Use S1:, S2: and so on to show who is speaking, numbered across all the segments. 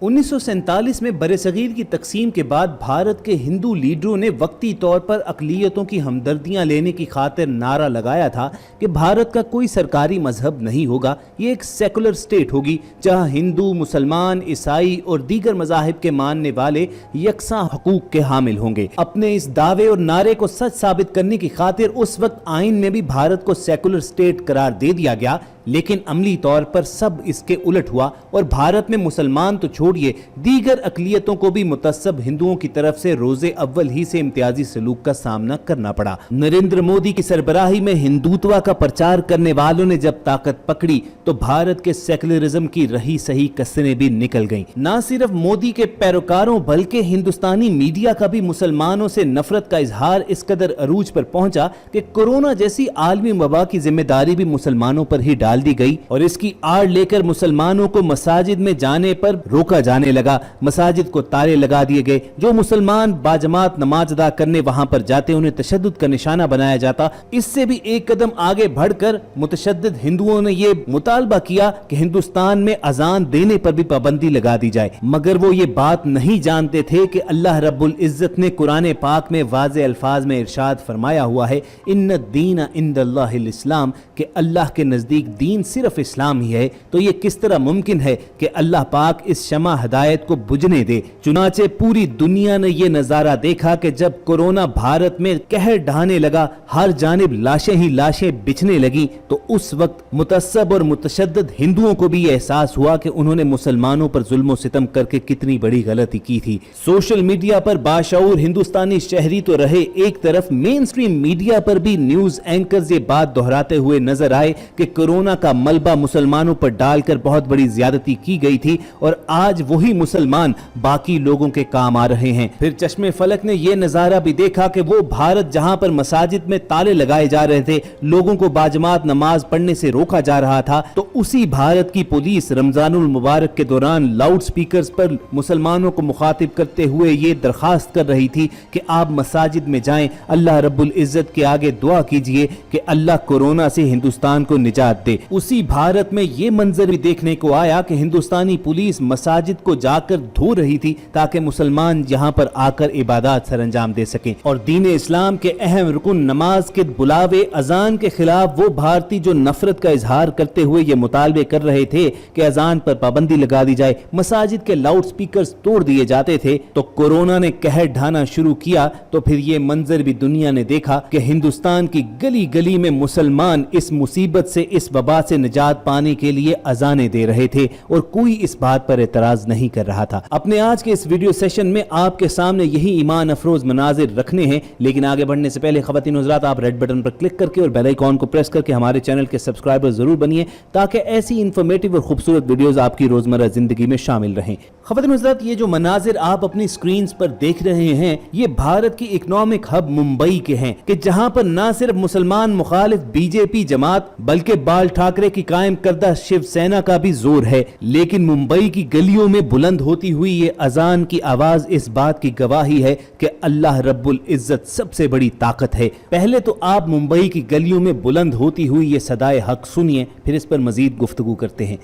S1: 1947 میں برصغیر کی تقسیم کے بعد بھارت کے ہندو لیڈروں نے وقتی طور پر اقلیتوں کی ہمدردیاں لینے کی خاطر نعرہ لگایا تھا کہ بھارت کا کوئی سرکاری مذہب نہیں ہوگا، یہ ایک سیکولر سٹیٹ ہوگی جہاں ہندو، مسلمان، عیسائی اور دیگر مذاہب کے ماننے والے یکساں حقوق کے حامل ہوں گے۔ اپنے اس دعوے اور نعرے کو سچ ثابت کرنے کی خاطر اس وقت آئین میں بھی بھارت کو سیکولر سٹیٹ قرار دے دیا گیا، لیکن عملی طور پر سب اس کے الٹ ہوا اور بھارت میں مسلمان تو چھوڑیے دیگر اقلیتوں کو بھی متعصب ہندوؤں کی طرف سے روز اول ہی سے امتیازی سلوک کا سامنا کرنا پڑا۔ نریندر مودی کی سربراہی میں ہندوتوا کا پرچار کرنے والوں نے جب طاقت پکڑی تو بھارت کے سیکولرزم کی رہی سہی کسریں بھی نکل گئیں۔ نہ صرف مودی کے پیروکاروں بلکہ ہندوستانی میڈیا کا بھی مسلمانوں سے نفرت کا اظہار اس قدر عروج پر پہنچا کہ کورونا جیسی عالمی وبا کی ذمہ داری بھی مسلمانوں پر ہی ڈال دی گئی اور اس کی آڑ لے کر مسلمانوں کو مساجد میں جانے پر روکا جانے لگا، مساجد کو تالے لگا دیے گئے، جو مسلمان باجماعت نماز ادا کرنے وہاں پر جاتے انہیں تشدد کا نشانہ بنایا جاتا۔ اس سے بھی ایک قدم آگے بڑھ کر متشدد ہندوؤں نے یہ مطالبہ کیا کہ ہندوستان میں اذان دینے پر بھی پابندی لگا دی جائے، مگر وہ یہ بات نہیں جانتے تھے کہ اللہ رب العزت نے قرآن پاک میں واضح الفاظ میں ارشاد فرمایا ہوا ہے، ان الدین عند اللہ الاسلام، کہ اللہ کے نزدیک دین صرف اسلام ہی ہے۔ تو یہ کس طرح ممکن ہے کہ اللہ پاک اس شمع ہدایت کو بجھنے دے؟ چنانچہ پوری دنیا نے یہ نظارہ دیکھا کہ جب کورونا بھارت میں قہر ڈھانے لگا، ہر جانب لاشیں ہی لاشیں بچھنے لگی، تو اس وقت متعصب اور متشدد ہندوؤں کو بھی یہ احساس ہوا کہ انہوں نے مسلمانوں پر ظلم و ستم کر کے کتنی بڑی غلطی کی تھی۔ سوشل میڈیا پر باشعور ہندوستانی شہری تو رہے، ایک طرف مین سٹریم میڈیا پر بھی نیوز اینکرز یہ بات دہراتے ہوئے نظر آئے کہ کورونا کا ملبہ مسلمانوں پر ڈال کر بہت بڑی زیادتی کی گئی تھی اور آج وہی مسلمان باقی لوگوں کے کام آ رہے ہیں۔ پھر چشم فلک نے یہ نظارہ بھی دیکھا کہ وہ بھارت جہاں پر مساجد میں تالے لگائے جا رہے تھے، لوگوں کو باجماعت نماز پڑھنے سے روکا جا رہا تھا، تو اسی بھارت کی پولیس رمضان المبارک کے دوران لاؤڈ سپیکرز پر مسلمانوں کو مخاطب کرتے ہوئے یہ درخواست کر رہی تھی کہ آپ مساجد میں جائیں، اللہ رب العزت کے آگے دعا کیجئے کہ اللہ کورونا سے ہندوستان کو نجات دے۔ اسی بھارت میں یہ منظر بھی دیکھنے کو آیا کہ ہندوستانی پولیس مساجد کو جا کر دھو رہی تھی تاکہ مسلمان یہاں پر آ کر عبادات سر انجام دے سکیں، اور دین اسلام کے اہم رکن نماز کے بلاوے اذان کے خلاف وہ بھارتی جو نفرت کا اظہار کرتے ہوئے یہ مطالبے کر رہے تھے کہ اذان پر پابندی لگا دی جائے، مساجد کے لاؤڈ سپیکرز توڑ دیے جاتے تھے، تو کورونا نے قہر ڈھانا شروع کیا تو پھر یہ منظر بھی دنیا نے دیکھا کہ ہندوستان کی گلی گلی میں مسلمان اس مصیبت سے، اس وبا سے نجات پانے کے لیے اذانیں دے رہے تھے اور کوئی اس بات پر اعتراض نہیں کر رہا تھا۔ اپنے آج کے اس ویڈیو سیشن میں آپ کے سامنے یہی ایمان افروز مناظر رکھنے ہیں، لیکن آگے بڑھنے سے پہلے خواتین و حضرات، آپ ریڈ بٹن پر کلک کر کے اور بیل آئیکن کو پریس کر کے ہمارے چینل کے سبسکرائبر ضرور بنیے تاکہ ایسی انفارمیٹیو اور خوبصورت ویڈیوز آپ کی روزمرہ زندگی میں شامل رہیں۔ خواتین و حضرات، یہ جو مناظر آپ اپنی سکرینز پر دیکھ رہے ہیں، یہ بھارت کی اکنامک ہب ممبئی کے ہیں کہ جہاں پر نہ صرف مسلمان مخالف بی جے پی جماعت بلکہ بال ٹھاکرے کی قائم کردہ شیو سینا کا بھی زور ہے، لیکن ممبئی کی گلیوں میں بلند ہوتی ہوئی یہ اذان کی آواز اس بات کی گواہی ہے کہ اللہ رب العزت سب سے بڑی طاقت ہے۔ پہلے تو آپ ممبئی کی گلیوں میں بلند ہوتی ہوئی یہ صدائے حق سنیے، پھر اس پر مزید گفتگو کرتے ہیں۔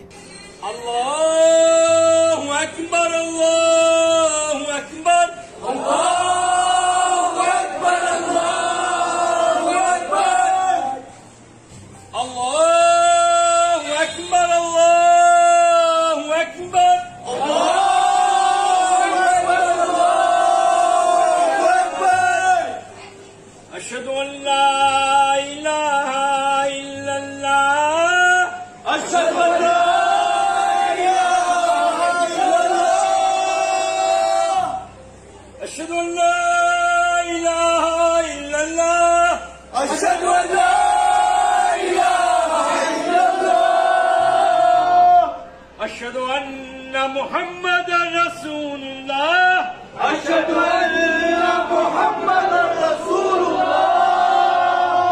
S2: اللہ اکبر، اللہ اکبر، اللہ اکبر، اللہ اکبر، اللہ اکبر، اللہ اکبر، اللہ اکبر، اشہد ان لا الہ الا اللہ، اشہد ان لا أشهد أن لا إله إلا الله، أشهد أن لا إله إلا الله، أشهد أن محمدا رسول الله، أشهد أن محمدا رسول الله،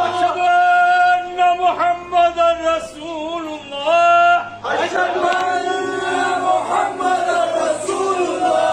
S2: أشهد أن محمدا رسول الله، أشهد أن محمدا رسول الله،